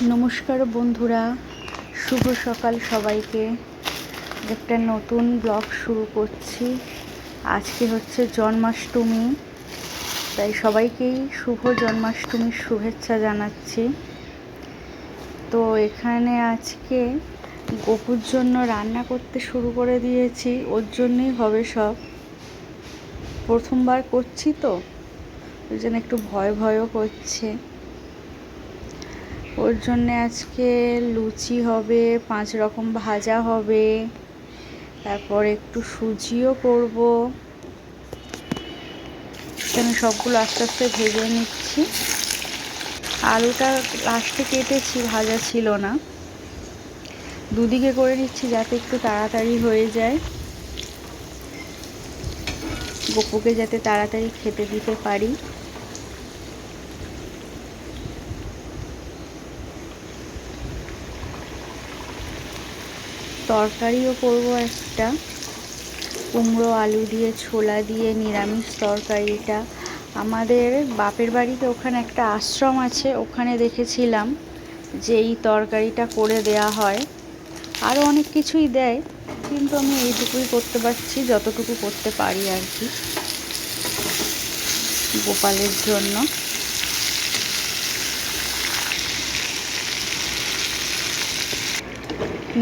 নমস্কার বন্ধুরা, শুভ সকাল সবাইকে। একটা নতুন ব্লগ শুরু করছি। আজকে হচ্ছে জন্মাষ্টমী, তাই সবাইকেই শুভ জন্মাষ্টমীর শুভেচ্ছা জানাচ্ছি। তো এখানে আজকে গপুর জন্য রান্না করতে শুরু করে দিয়েছি। ওর জন্যই হবে সব, প্রথমবার করছি তো ওই জন্য একটু ভয় ভয়ও করছে। ওর জন্যে আজকে লুচি হবে, 5 রকম ভাজা হবে, তারপর একটু সুজিও করব। আমি সবগুলো আস্তে আস্তে ভেজে নিচ্ছি। আলুটা লাস্টে কেটেছি, ভাজা ছিল না। দুদিকে করে নিচ্ছি যাতে একটু তাড়াতাড়ি হয়ে যায়, গপুকে যাতে তাড়াতাড়ি খেতে দিতে পারি। তরকারিও করব একটা, কুমড়ো আলু দিয়ে ছোলা দিয়ে নিরামিষ তরকারিটা। আমাদের বাপের বাড়িতে ওখানে একটা আশ্রম আছে, ওখানে দেখেছিলাম যে এই তরকারিটা করে দেয়া হয়। আরও অনেক কিছুই দেয়, কিন্তু আমি এইটুকুই করতে পারছি, যতটুকু করতে পারি আর কি গোপালের জন্য।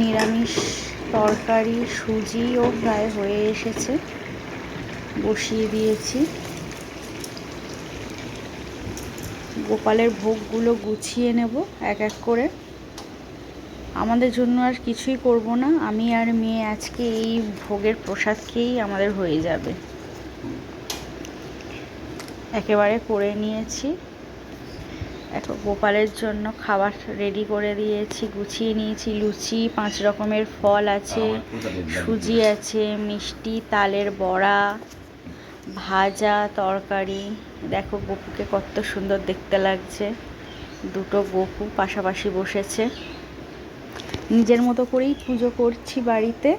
নিরামিষ তরকারি সুজিও প্রায় হয়ে এসেছে, বসিয়ে দিয়েছি। গোপালের ভোগগুলো গুছিয়ে নেব এক এক করে। আমাদের জন্য আর কিছুই করব না, আমি আর মেয়ে আজকে এই ভোগের প্রসাদ খেয়েই আমাদের হয়ে যাবে। একেবারে করে নিয়েছি। এখন গোপালের জন্য খাবার রেডি করে দিয়েছি, গুছিয়ে নিয়েছি। লুচি, 5 রকমের ফল আছে, সুজি আছে, মিষ্টি, তালের বড়া, ভাজা, তরকারি। দেখো গপুকে কত সুন্দর দেখতে লাগছে। দুটো গপু পাশাপাশি বসেছে। নিজের মতো করেই পুজো করছি বাড়িতে।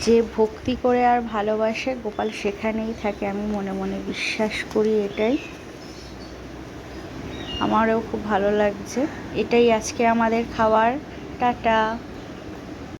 যে ভক্তি করে আর ভালোবাসে গোপাল সেখানেই থাকে, আমি মনে মনে বিশ্বাস করি। এটাই আমারও খুব ভালো লাগছে। এটাই আজকে আমাদের খাবার। টাটা।